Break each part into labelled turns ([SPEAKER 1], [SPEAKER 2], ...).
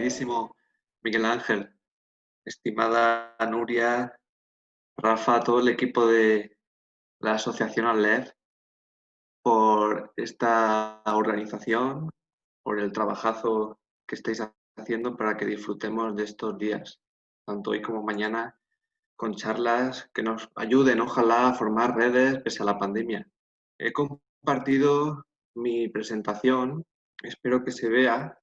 [SPEAKER 1] queridísimo Miguel Ángel, estimada Nuria, Rafa, todo el equipo de la Asociación ALEF, por esta organización, por el trabajazo que estáis haciendo para que disfrutemos de estos días, tanto hoy como mañana, con charlas que nos ayuden, ojalá, a formar redes pese a la pandemia. He compartido mi presentación, espero que se vea.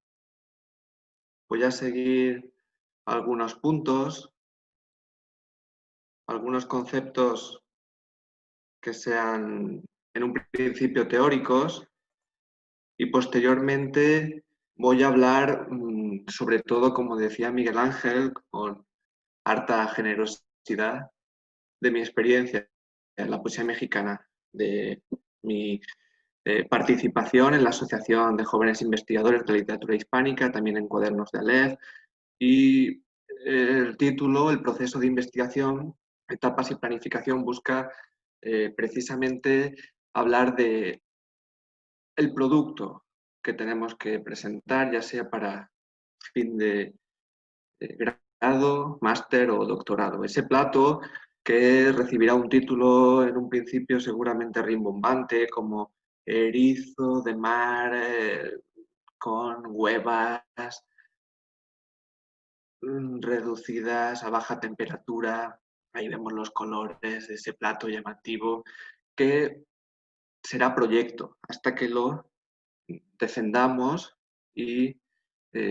[SPEAKER 1] Voy a seguir algunos puntos, algunos conceptos que sean en un principio teóricos y posteriormente voy a hablar sobre todo, como decía Miguel Ángel, con harta generosidad de mi experiencia en la poesía mexicana, de mi participación en la Asociación de Jóvenes Investigadores de Literatura Hispánica, también en Cuadernos de Aleph, y el título, El proceso de investigación, etapas y planificación, busca precisamente hablar de el producto que tenemos que presentar, ya sea para fin de grado, máster o doctorado. Ese plato que recibirá un título en un principio seguramente rimbombante, como erizo de mar con huevas reducidas a baja temperatura. Ahí vemos los colores de ese plato llamativo que será proyecto hasta que lo defendamos y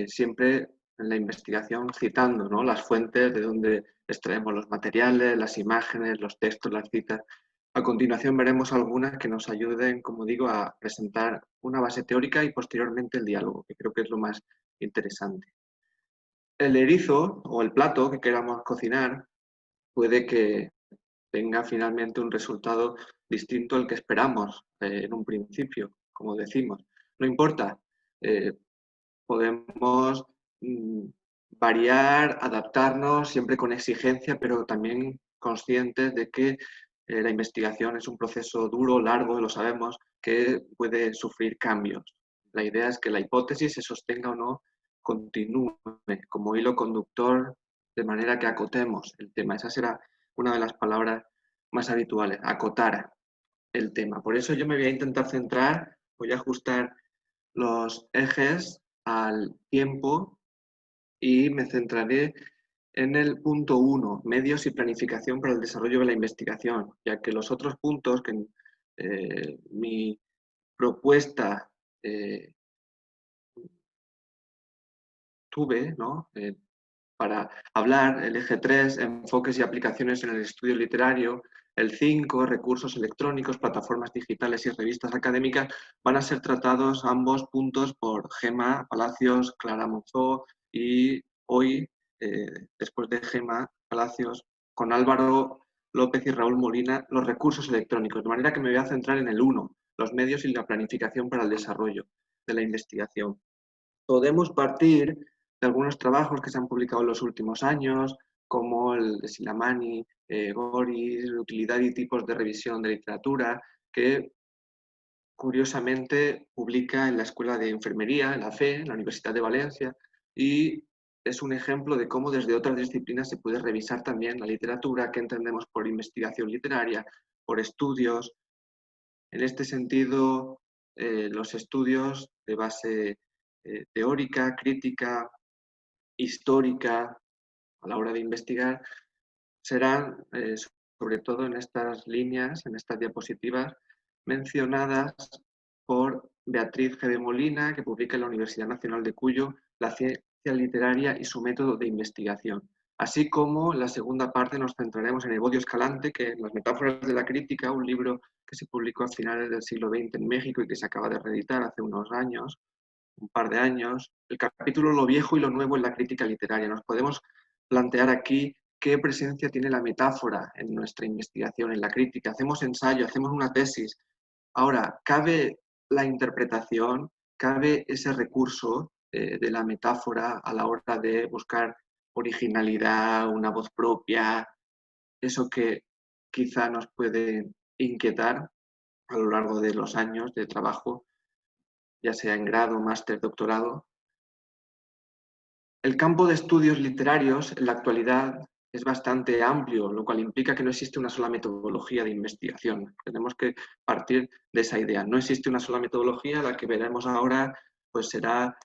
[SPEAKER 1] siempre en la investigación citando, ¿no?, las fuentes de donde extraemos los materiales, las imágenes, los textos, las citas. A continuación veremos algunas que nos ayuden, como digo, a presentar una base teórica y posteriormente el diálogo, que creo que es lo más interesante. El erizo o el plato que queramos cocinar puede que tenga finalmente un resultado distinto al que esperamos en un principio, como decimos. No importa, eh, podemos mm, variar, adaptarnos, siempre con exigencia, pero también conscientes de que la investigación es un proceso duro, largo, lo sabemos, que puede sufrir cambios. La idea es que la hipótesis se sostenga o no, continúe como hilo conductor, de manera que acotemos el tema. Esa será una de las palabras más habituales, acotar el tema. Por eso yo me voy a intentar centrar, voy a ajustar los ejes al tiempo y me centraré en el punto 1, medios y planificación para el desarrollo de la investigación, ya que los otros puntos que mi propuesta eh, tuve, ¿no?, para hablar, el eje 3, enfoques y aplicaciones en el estudio literario, el 5, recursos electrónicos, plataformas digitales y revistas académicas, van a ser tratados ambos puntos por Gemma Palacios, Clara Monzó y hoy, después de Gemma Palacios, con Álvaro López y Raúl Molina, los recursos electrónicos. De manera que me voy a centrar en el 1, los medios y la planificación para el desarrollo de la investigación. Podemos partir de algunos trabajos que se han publicado en los últimos años, como el de Silamani, Goris, Utilidad y tipos de revisión de literatura, que curiosamente publica en la Escuela de Enfermería, en la FE, en la Universidad de Valencia, y es un ejemplo de cómo desde otras disciplinas se puede revisar también la literatura, que entendemos por investigación literaria, por estudios. En este sentido, los estudios de base teórica, crítica, histórica, a la hora de investigar, serán, sobre todo en estas líneas, en estas diapositivas, mencionadas por Beatriz G. de Molina, que publica en la Universidad Nacional de Cuyo La ciencia literaria y su método de investigación. Así como en la segunda parte nos centraremos en Evodio Escalante, que en las metáforas de la crítica, un libro que se publicó a finales del siglo XX en México y que se acaba de reeditar hace unos años, un par de años, el capítulo Lo viejo y lo nuevo en la crítica literaria. Nos podemos plantear aquí qué presencia tiene la metáfora en nuestra investigación, en la crítica. Hacemos ensayo, hacemos una tesis. Ahora, ¿cabe la interpretación, cabe ese recurso de la metáfora a la hora de buscar originalidad, una voz propia, eso que quizá nos puede inquietar a lo largo de los años de trabajo, ya sea en grado, máster, doctorado? El campo de estudios literarios en la actualidad es bastante amplio, lo cual implica que no existe una sola metodología de investigación. Tenemos que partir de esa idea. No existe una sola metodología, la que veremos ahora pues será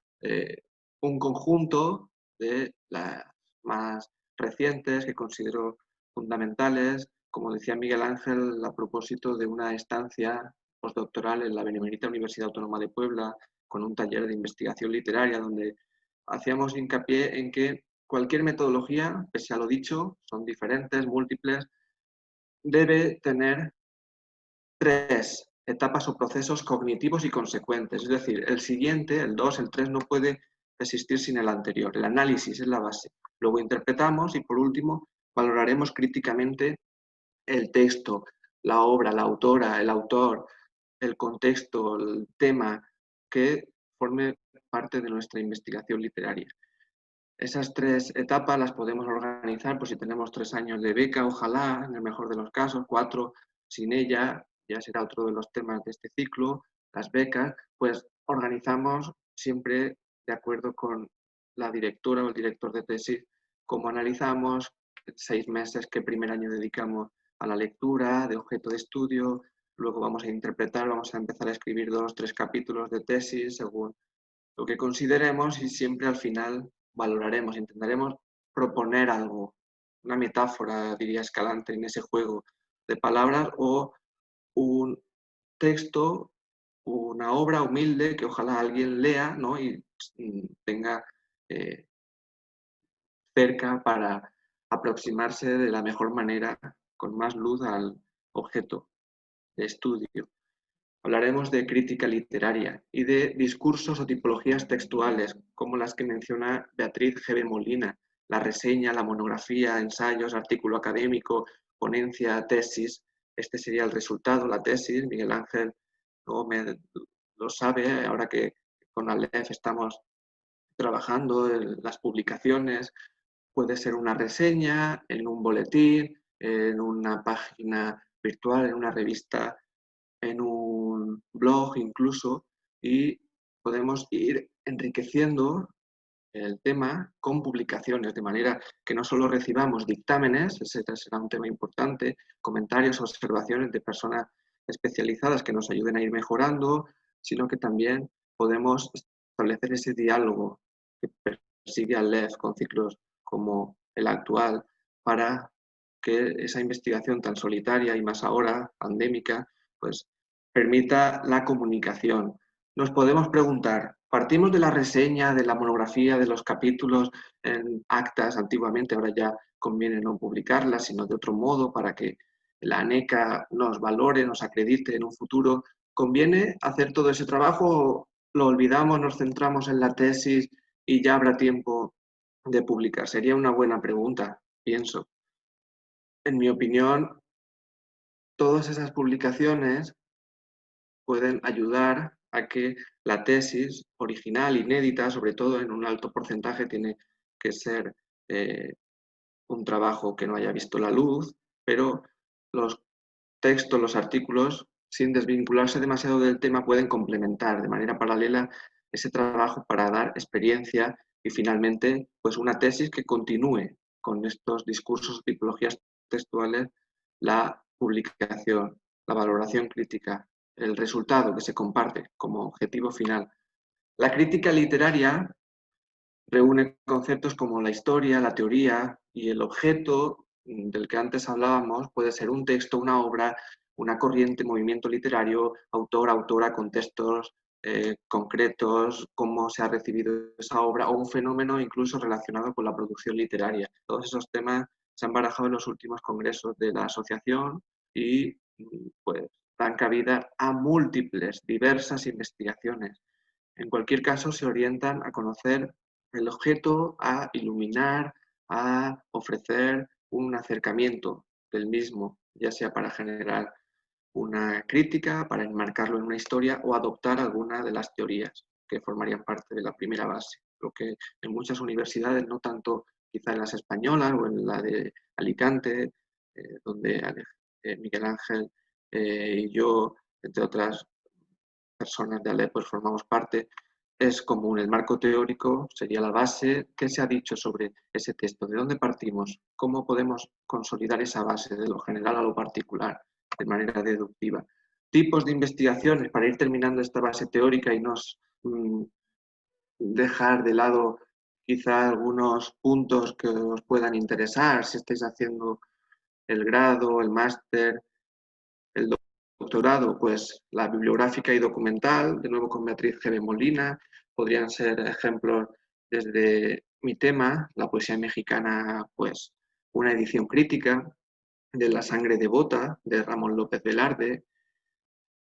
[SPEAKER 1] un conjunto de las más recientes que considero fundamentales, como decía Miguel Ángel, a propósito de una estancia postdoctoral en la Benemérita Universidad Autónoma de Puebla, con un taller de investigación literaria donde hacíamos hincapié en que cualquier metodología, pese a lo dicho, son diferentes, múltiples, debe tener tres etapas o procesos cognitivos y consecuentes. Es decir, el siguiente, el 2, el 3, no puede existir sin el anterior. El análisis es la base. Luego interpretamos y, por último, valoraremos críticamente el texto, la obra, la autora, el autor, el contexto, el tema que forme parte de nuestra investigación literaria. Esas tres etapas las podemos organizar, pues si tenemos 3 años de beca, ojalá, en el mejor de los casos, 4 sin ella, ya será otro de los temas de este ciclo, las becas, pues organizamos siempre de acuerdo con la directora o el director de tesis, cómo analizamos, 6 meses, qué primer año dedicamos a la lectura de objeto de estudio, luego vamos a interpretar, vamos a empezar a escribir 2, 3 capítulos de tesis según lo que consideremos y siempre al final valoraremos, intentaremos proponer algo, una metáfora, diría Escalante, en ese juego de palabras o un texto, una obra humilde que ojalá alguien lea, ¿no? Y tenga eh, cerca para aproximarse de la mejor manera, con más luz al objeto de estudio. Hablaremos de crítica literaria y de discursos o tipologías textuales, como las que menciona Beatriz G. Molina, la reseña, la monografía, ensayos, artículo académico, ponencia, tesis. Este sería el resultado, la tesis. Miguel Ángel Gómez lo sabe, ahora que con Aleph estamos trabajando en las publicaciones. Puede ser una reseña en un boletín, en una página virtual, en una revista, en un blog incluso, y podemos ir enriqueciendo el tema con publicaciones, de manera que no solo recibamos dictámenes, ese será un tema importante, comentarios, observaciones de personas especializadas que nos ayuden a ir mejorando, sino que también podemos establecer ese diálogo que persigue Aleph con ciclos como el actual para que esa investigación tan solitaria y más ahora pandémica, pues permita la comunicación. Nos podemos preguntar, partimos de la reseña, de la monografía, de los capítulos en actas antiguamente, ahora ya conviene no publicarlas, sino de otro modo para que la ANECA nos valore, nos acredite en un futuro. ¿Conviene hacer todo ese trabajo o lo olvidamos, nos centramos en la tesis y ya habrá tiempo de publicar? Sería una buena pregunta, pienso. En mi opinión, todas esas publicaciones pueden ayudar a que la tesis original, inédita, sobre todo en un alto porcentaje, tiene que ser eh, un trabajo que no haya visto la luz, pero los textos, los artículos, sin desvincularse demasiado del tema, pueden complementar de manera paralela ese trabajo para dar experiencia y finalmente pues una tesis que continúe con estos discursos, tipologías textuales, la publicación, la valoración crítica, el resultado que se comparte como objetivo final. La crítica literaria reúne conceptos como la historia, la teoría y el objeto del que antes hablábamos puede ser un texto, una obra, una corriente, movimiento literario, autor, autora, contextos concretos, cómo se ha recibido esa obra o un fenómeno incluso relacionado con la producción literaria. Todos esos temas se han barajado en los últimos congresos de la asociación y pues dan cabida a múltiples, diversas investigaciones. En cualquier caso, se orientan a conocer el objeto, a iluminar, a ofrecer un acercamiento del mismo, ya sea para generar una crítica, para enmarcarlo en una historia o adoptar alguna de las teorías que formarían parte de la primera base. Lo que en muchas universidades, no tanto quizá en las españolas o en la de Alicante, donde Miguel Ángel y yo, entre otras personas de Alep, pues formamos parte, es común. El marco teórico sería la base. ¿Qué se ha dicho sobre ese texto? ¿De dónde partimos? ¿Cómo podemos consolidar esa base de lo general a lo particular de manera deductiva? Tipos de investigaciones para ir terminando esta base teórica y nos dejar de lado quizá algunos puntos que os puedan interesar si estáis haciendo el grado, el máster, el doctorado, pues la bibliográfica y documental, de nuevo con Beatriz G. B. Molina, podrían ser ejemplos desde mi tema, la poesía mexicana, pues una edición crítica de La sangre devota de Ramón López Velarde,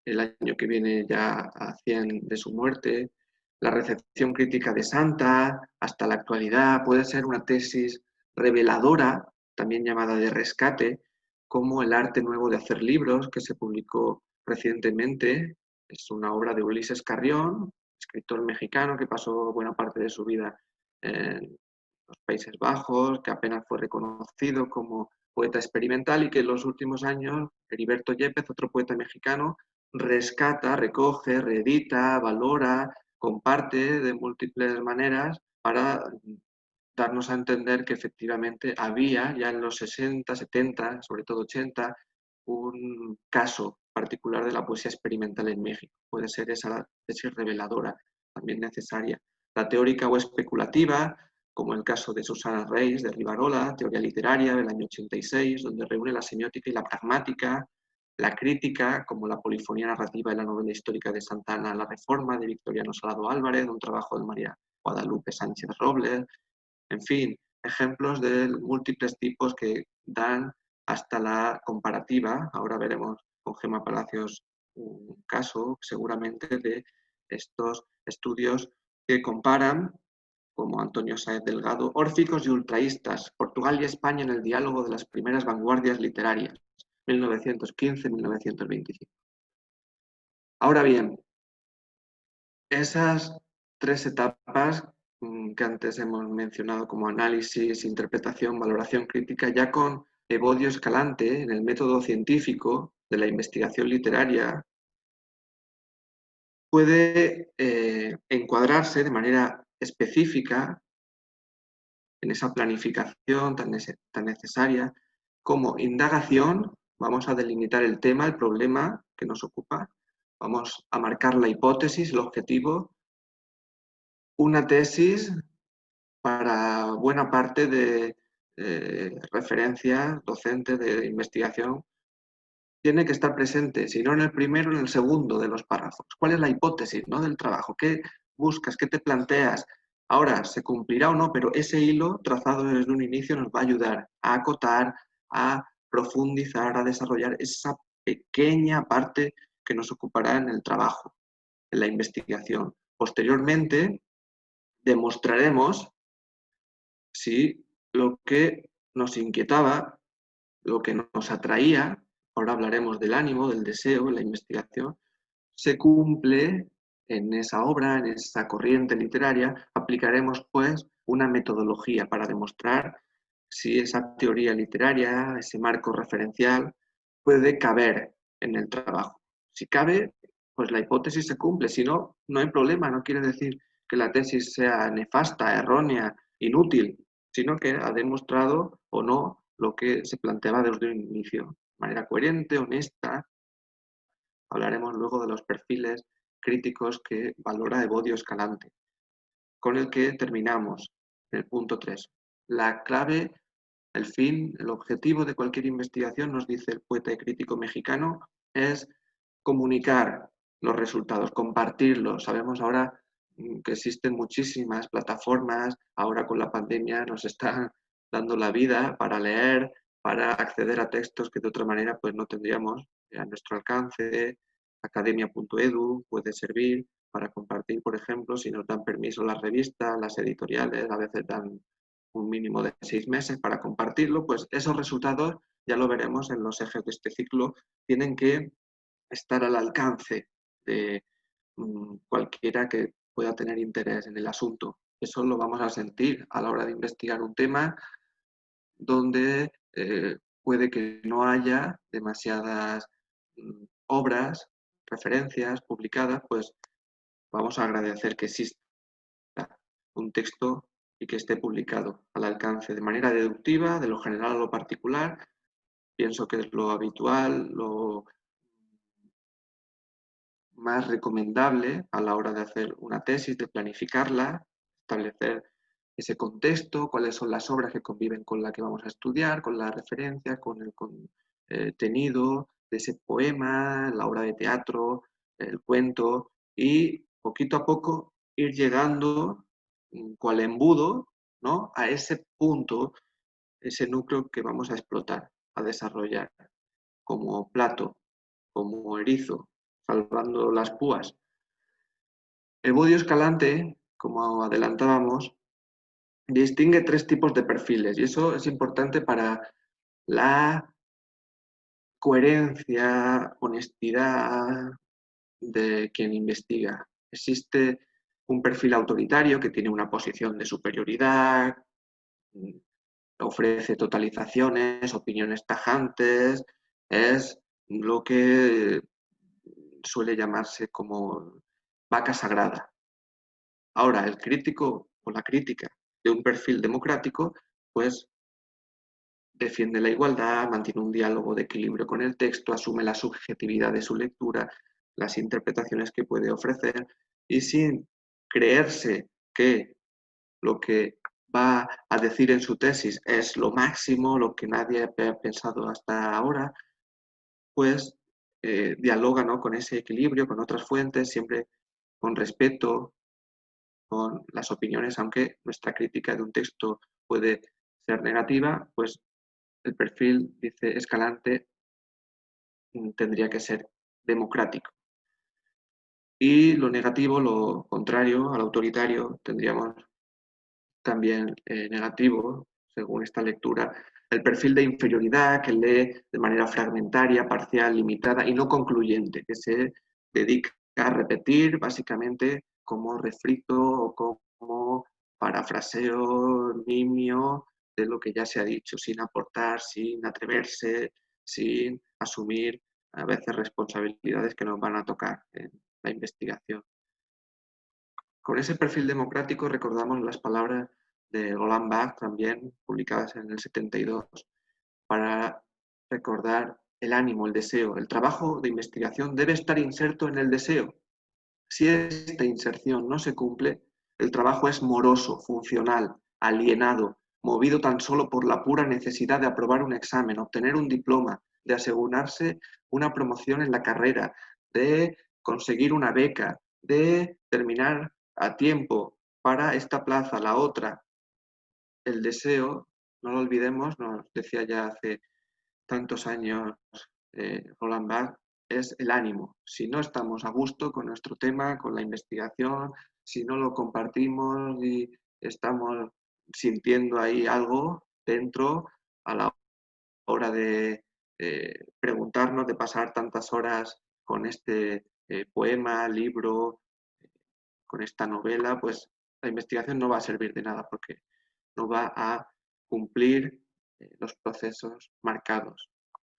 [SPEAKER 1] el año que viene ya a 100 de su muerte, la recepción crítica de Santa hasta la actualidad, puede ser una tesis reveladora, también llamada de rescate, como El arte nuevo de hacer libros, que se publicó recientemente. Es una obra de Ulises Carrión, escritor mexicano que pasó buena parte de su vida en los Países Bajos, que apenas fue reconocido como poeta experimental y que en los últimos años Heriberto Yepes, otro poeta mexicano, rescata, recoge, reedita, valora, comparte de múltiples maneras para darnos a entender que efectivamente había ya en los 60, 70, sobre todo 80, un caso particular de la poesía experimental en México. Puede ser esa tesis reveladora, también necesaria. La teórica o especulativa, como el caso de Susana Reis de Rivarola, Teoría literaria del año 86, donde reúne la semiótica y la pragmática, la crítica, como la polifonía narrativa de la novela histórica de Santana, La Reforma, de Victoriano Salado Álvarez, un trabajo de María Guadalupe Sánchez Robles, en fin, ejemplos de múltiples tipos que dan hasta la comparativa. Ahora veremos con Gemma Palacios un caso seguramente de estos estudios que comparan, como Antonio Sáez Delgado, órficos y ultraístas, Portugal y España en el diálogo de las primeras vanguardias literarias, 1915-1925. Ahora bien, esas tres etapas que antes hemos mencionado como análisis, interpretación, valoración crítica, ya con Evodio Escalante en el método científico de la investigación literaria, puede encuadrarse de manera específica en esa planificación tan necesaria como indagación. Vamos a delimitar el tema, el problema que nos ocupa, vamos a marcar la hipótesis, el objetivo, una tesis para buena parte de referencias docentes de investigación tiene que estar presente, si no en el primero, en el segundo de los párrafos. ¿Cuál es la hipótesis, ¿no?, del trabajo? ¿Qué buscas? ¿Qué te planteas? Ahora, ¿se cumplirá o no? Pero ese hilo trazado desde un inicio nos va a ayudar a acotar, a profundizar, a desarrollar esa pequeña parte que nos ocupará en el trabajo, en la investigación. Posteriormente, demostraremos si lo que nos inquietaba, lo que nos atraía, ahora hablaremos del ánimo, del deseo, en la investigación, se cumple en esa obra, en esa corriente literaria. Aplicaremos pues una metodología para demostrar si esa teoría literaria, ese marco referencial, puede caber en el trabajo. Si cabe, pues la hipótesis se cumple. Si no, no hay problema. No quiere decir que la tesis sea nefasta, errónea, inútil, sino que ha demostrado o no lo que se planteaba desde un inicio. De manera coherente, honesta. Hablaremos luego de los perfiles críticos que valora Evodio Escalante, con el que terminamos en el punto 3. La clave, el fin, el objetivo de cualquier investigación, nos dice el poeta y crítico mexicano, es comunicar los resultados, compartirlos. Sabemos ahora que existen muchísimas plataformas, ahora con la pandemia nos están dando la vida para leer, para acceder a textos que de otra manera pues no tendríamos a nuestro alcance. Academia.edu puede servir para compartir, por ejemplo, si nos dan permiso las revistas, las editoriales, a veces dan un mínimo de 6 meses para compartirlo, pues esos resultados, ya lo veremos en los ejes de este ciclo, tienen que estar al alcance de cualquiera que pueda tener interés en el asunto. Eso lo vamos a sentir a la hora de investigar un tema donde puede que no haya demasiadas obras, referencias publicadas, pues vamos a agradecer que exista. un texto y que esté publicado al alcance de manera deductiva, de lo general a lo particular. Pienso que es lo habitual, lo más recomendable a la hora de hacer una tesis, de planificarla, establecer ese contexto, cuáles son las obras que conviven con la que vamos a estudiar, con la referencia, con el contenido de ese poema, la obra de teatro, el cuento, y poquito a poco ir llegando, cual embudo, ¿no?, a ese punto, ese núcleo que vamos a explotar, a desarrollar, como plato, como erizo, salvando las púas. El Bodio Escalante, como adelantábamos, distingue tres tipos de perfiles y eso es importante para la coherencia, honestidad de quien investiga. Existe un perfil autoritario que tiene una posición de superioridad, ofrece totalizaciones, opiniones tajantes, es lo que suele llamarse como vaca sagrada. Ahora, el crítico o la crítica de un perfil democrático, pues defiende la igualdad, mantiene un diálogo de equilibrio con el texto, asume la subjetividad de su lectura, las interpretaciones que puede ofrecer y sin creerse que lo que va a decir en su tesis es lo máximo, lo que nadie ha pensado hasta ahora, pues dialoga, ¿no?, con ese equilibrio, con otras fuentes, siempre con respeto, con las opiniones, aunque nuestra crítica de un texto puede ser negativa, pues el perfil, dice Escalante, tendría que ser democrático. Y lo negativo, lo contrario al autoritario, tendríamos también negativo, según esta lectura, el perfil de inferioridad que lee de manera fragmentaria, parcial, limitada y no concluyente, que se dedica a repetir básicamente como refrito o como parafraseo nimio de lo que ya se ha dicho, sin aportar, sin atreverse, sin asumir a veces responsabilidades que nos van a tocar en la investigación. Con ese perfil democrático recordamos las palabras de Roland Barthes, también publicadas en el 72, para recordar el ánimo, el deseo. El trabajo de investigación debe estar inserto en el deseo. Si esta inserción no se cumple, el trabajo es moroso, funcional, alienado, movido tan solo por la pura necesidad de aprobar un examen, obtener un diploma, de asegurarse una promoción en la carrera, de conseguir una beca, de terminar a tiempo para esta plaza, la otra. El deseo, no lo olvidemos, nos decía ya hace tantos años Roland Barthes, es el ánimo. Si no estamos a gusto con nuestro tema, con la investigación, si no lo compartimos y estamos sintiendo ahí algo dentro a la hora de preguntarnos, de pasar tantas horas con este poema, libro, con esta novela, pues la investigación no va a servir de nada porque no va a cumplir los procesos marcados,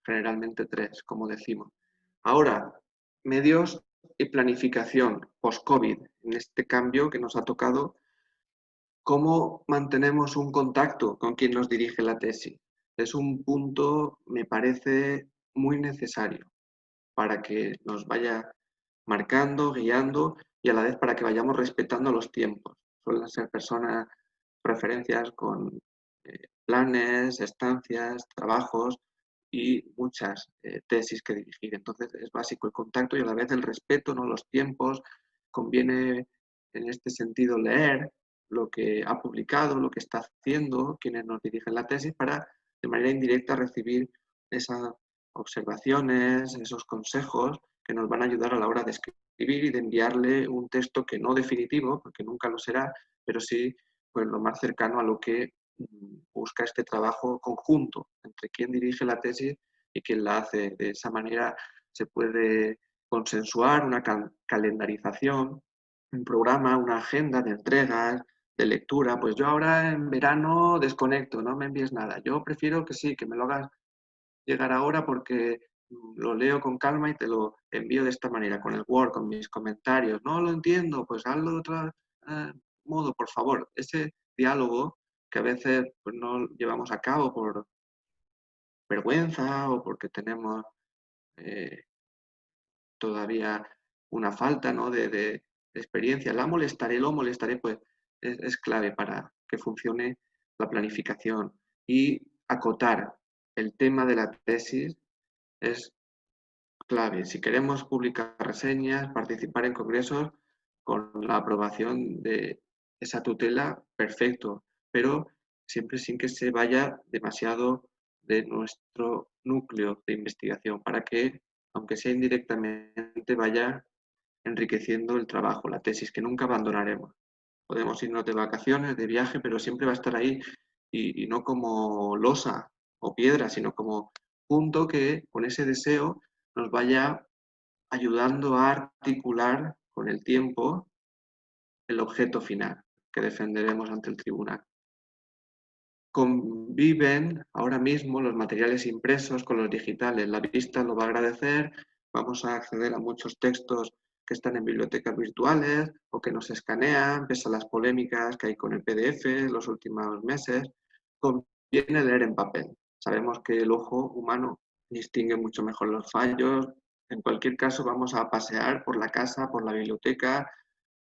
[SPEAKER 1] generalmente tres, como decimos. Ahora, medios y planificación post-COVID, en este cambio que nos ha tocado, ¿cómo mantenemos un contacto con quien nos dirige la tesis? Es un punto, me parece, muy necesario para que nos vaya marcando, guiando y a la vez para que vayamos respetando los tiempos. Suelen ser personas, referencias con planes, estancias, trabajos y muchas tesis que dirigir. Entonces es básico el contacto y a la vez el respeto, ¿no?, los tiempos. Conviene en este sentido leer lo que ha publicado, lo que está haciendo, quienes nos dirigen la tesis, para de manera indirecta recibir esas observaciones, esos consejos que nos van a ayudar a la hora de escribir y de enviarle un texto que no definitivo, porque nunca lo será, pero sí pues lo más cercano a lo que busca este trabajo conjunto entre quien dirige la tesis y quien la hace. De esa manera se puede consensuar una calendarización, un programa, una agenda de entregas, de lectura. Pues yo ahora en verano desconecto, no me envíes nada. Yo prefiero que sí, que me lo hagas llegar ahora porque lo leo con calma y te lo envío de esta manera, con el Word, con mis comentarios. No lo entiendo, pues hazlo de otra. modo, por favor, ese diálogo que a veces pues, no llevamos a cabo por vergüenza o porque tenemos eh, todavía una falta, ¿no? de experiencia. La molestaré, lo molestaré, pues es clave para que funcione la planificación. Y acotar el tema de la tesis es clave. Si queremos publicar reseñas, participar en congresos, con la aprobación de esa tutela, perfecto, pero siempre sin que se vaya demasiado de nuestro núcleo de investigación, para que, aunque sea indirectamente, vaya enriqueciendo el trabajo, la tesis, que nunca abandonaremos. Podemos irnos de vacaciones, de viaje, pero siempre va a estar ahí y no como losa o piedra, sino como punto que con ese deseo nos vaya ayudando a articular con el tiempo el objeto final que defenderemos ante el tribunal. Conviven ahora mismo los materiales impresos con los digitales. La vista lo va a agradecer. Vamos a acceder a muchos textos que están en bibliotecas virtuales o que nos escanean, pese a las polémicas que hay con el PDF en los últimos meses. Conviene leer en papel. Sabemos que el ojo humano distingue mucho mejor los fallos. En cualquier caso, vamos a pasear por la casa, por la biblioteca,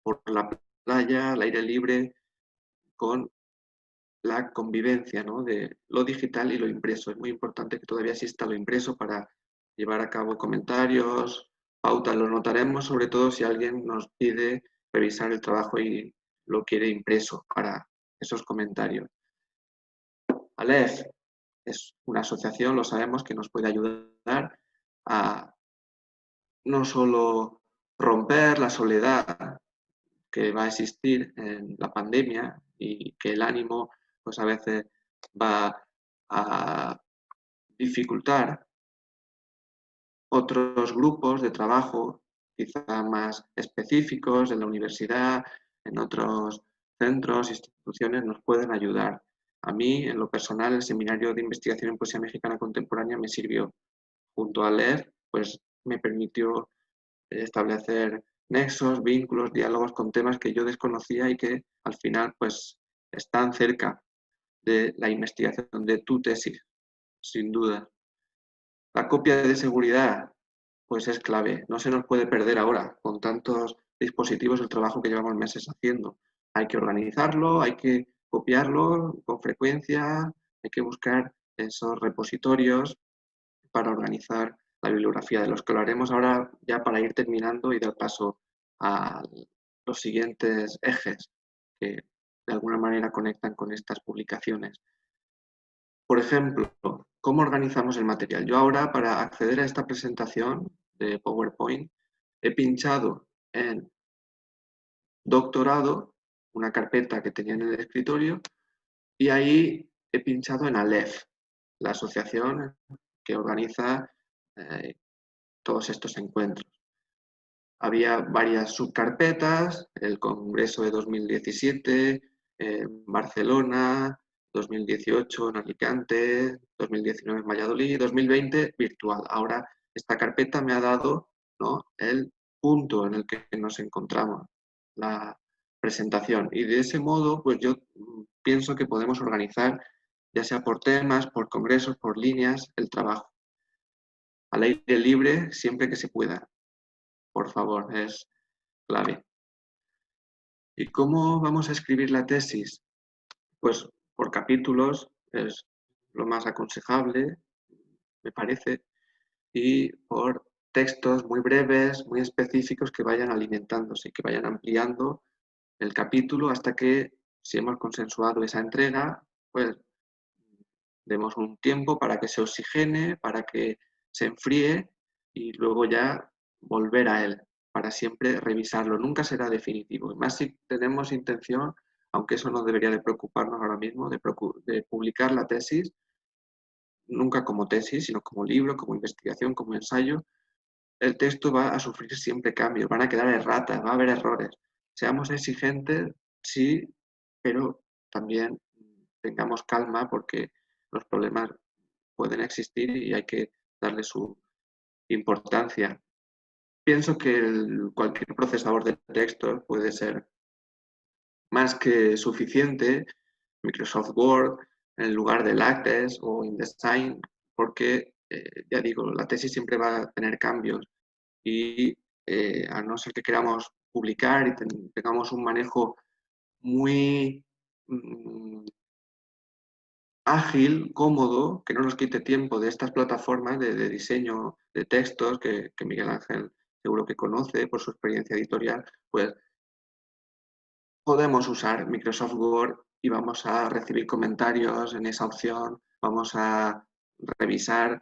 [SPEAKER 1] por la playa, al aire libre, con la convivencia, ¿no? De lo digital y lo impreso. Es muy importante que todavía exista lo impreso para llevar a cabo comentarios, pautas. Lo notaremos sobre todo si alguien nos pide revisar el trabajo y lo quiere impreso para esos comentarios. Aleph es una asociación, lo sabemos, que nos puede ayudar a no solo romper la soledad que va a existir en la pandemia y que el ánimo pues a veces va a dificultar otros grupos de trabajo quizá más específicos en la universidad, en otros centros, instituciones, nos pueden ayudar. A mí, en lo personal, el Seminario de Investigación en Poesía Mexicana Contemporánea me sirvió. Junto a leer, pues me permitió establecer nexos, vínculos, diálogos con temas que yo desconocía y que al final pues están cerca de la investigación de tu tesis, sin duda. La copia de seguridad pues es clave, no se nos puede perder ahora con tantos dispositivos el trabajo que llevamos meses haciendo. Hay que organizarlo, hay que copiarlo con frecuencia, hay que buscar esos repositorios para organizar la bibliografía, de los que lo haremos ahora ya para ir terminando y dar paso a los siguientes ejes que de alguna manera conectan con estas publicaciones. Por ejemplo, ¿cómo organizamos el material? Yo ahora, para acceder a esta presentación de PowerPoint, he pinchado en doctorado, una carpeta que tenía en el escritorio, y ahí he pinchado en Aleph, la asociación que organiza eh, todos estos encuentros. Había varias subcarpetas, el Congreso de 2017, Barcelona, 2018 en Alicante, 2019 en Valladolid, 2020 virtual. Ahora esta carpeta me ha dado, ¿no?, el punto en el que nos encontramos, la presentación. Y de ese modo, pues yo pienso que podemos organizar, ya sea por temas, por congresos, por líneas, el trabajo. Al aire libre siempre que se pueda. Por favor, es clave. ¿Y cómo vamos a escribir la tesis? Pues por capítulos es lo más aconsejable, me parece, y por textos muy breves, muy específicos que vayan alimentándose, que vayan ampliando el capítulo hasta que, si hemos consensuado esa entrega, pues demos un tiempo para que se oxigene, para que se enfríe y luego ya volver a él, para siempre revisarlo. Nunca será definitivo. Y más si tenemos intención, aunque eso no debería de preocuparnos ahora mismo, de publicar la tesis, nunca como tesis, sino como libro, como investigación, como ensayo, el texto va a sufrir siempre cambios, van a quedar erratas, va a haber errores. Seamos exigentes, sí, pero también tengamos calma porque los problemas pueden existir y hay que darle su importancia. Pienso que cualquier procesador de texto puede ser más que suficiente Microsoft Word en lugar de LaTeX o InDesign, porque, ya digo, la tesis siempre va a tener cambios y a no ser que queramos publicar y tengamos un manejo muy ágil, cómodo, que no nos quite tiempo de estas plataformas de diseño de textos que Miguel Ángel seguro que conoce por su experiencia editorial, pues podemos usar Microsoft Word y vamos a recibir comentarios en esa opción, vamos a revisar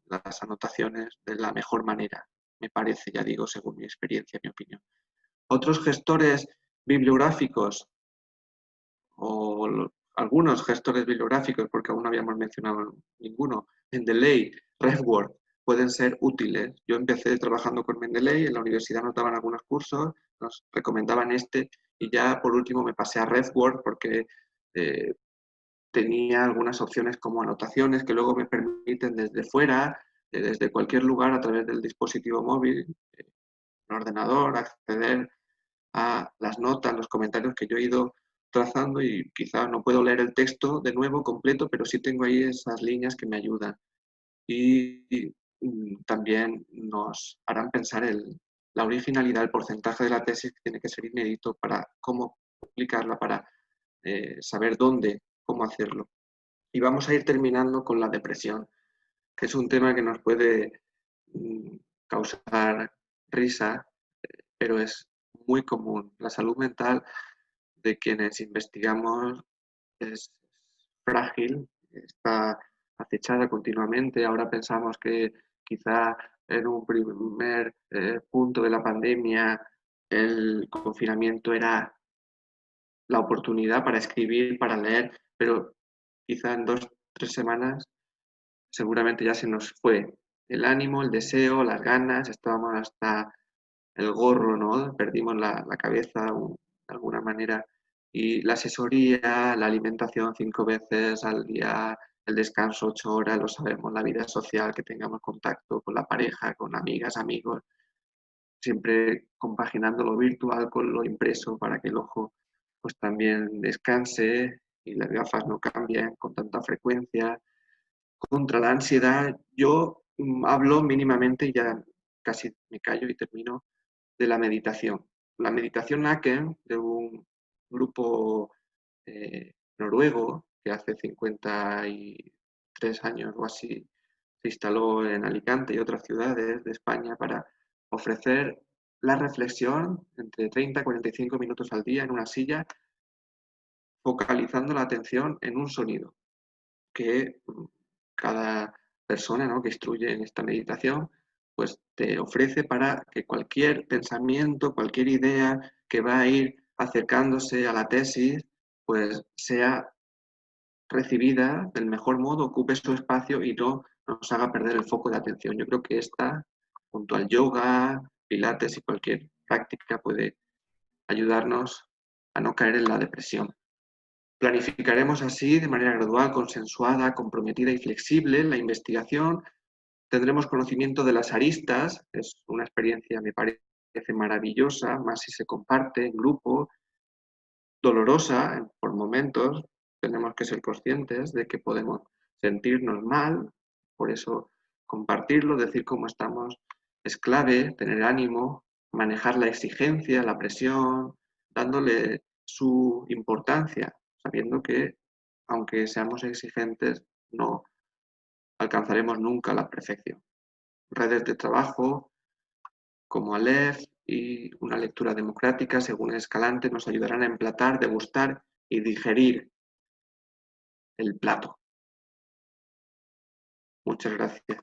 [SPEAKER 1] las anotaciones de la mejor manera, me parece, ya digo, según mi experiencia, mi opinión. Otros gestores bibliográficos o algunos gestores bibliográficos, porque aún no habíamos mencionado ninguno, Mendeley, RefWord, pueden ser útiles. Yo empecé trabajando con Mendeley, en la universidad nos daban algunos cursos, nos recomendaban este y ya por último me pasé a RefWord porque eh, tenía algunas opciones como anotaciones que luego me permiten desde fuera, desde cualquier lugar a través del dispositivo móvil, el ordenador, acceder a las notas, los comentarios que yo he ido trazando y quizá no puedo leer el texto de nuevo completo, pero sí tengo ahí esas líneas que me ayudan. Y también nos harán pensar la originalidad, el porcentaje de la tesis que tiene que ser inédito para cómo publicarla, para saber dónde, cómo hacerlo. Y vamos a ir terminando con la depresión, que es un tema que nos puede causar risa, pero es muy común. La salud mental de quienes investigamos es frágil, está acechada continuamente. Ahora pensamos que quizá en un primer punto de la pandemia el confinamiento era la oportunidad para escribir, para leer, pero quizá en 2 o 3 semanas seguramente ya se nos fue el ánimo, el deseo, las ganas, estábamos hasta el gorro, ¿no? Perdimos la cabeza de alguna manera. Y la asesoría, la alimentación 5 veces al día, el descanso 8 horas, lo sabemos, la vida social, que tengamos contacto con la pareja, con amigas, amigos, siempre compaginando lo virtual con lo impreso para que el ojo pues también descanse y las gafas no cambien con tanta frecuencia. Contra la ansiedad, yo hablo mínimamente y ya casi me callo y termino de la meditación. La meditación Naken, de un grupo noruego que hace 53 años o así se instaló en Alicante y otras ciudades de España para ofrecer la reflexión entre 30 y 45 minutos al día en una silla, focalizando la atención en un sonido que cada persona, ¿no?, que instruye en esta meditación, pues te ofrece para que cualquier pensamiento, cualquier idea que va a ir acercándose a la tesis, pues sea recibida del mejor modo, ocupe su espacio y no nos haga perder el foco de atención. Yo creo que esta, junto al yoga, pilates y cualquier práctica, puede ayudarnos a no caer en la depresión. Planificaremos así, de manera gradual, consensuada, comprometida y flexible, la investigación. Tendremos conocimiento de las aristas, es una experiencia, me parece maravillosa, más si se comparte en grupo, dolorosa por momentos. Tenemos que ser conscientes de que podemos sentirnos mal, por eso compartirlo, decir cómo estamos es clave, tener ánimo, manejar la exigencia, la presión, dándole su importancia, sabiendo que aunque seamos exigentes, no alcanzaremos nunca la perfección. Redes de trabajo como Aleph y una lectura democrática según Escalante nos ayudarán a emplatar, degustar y digerir el plato. Muchas gracias.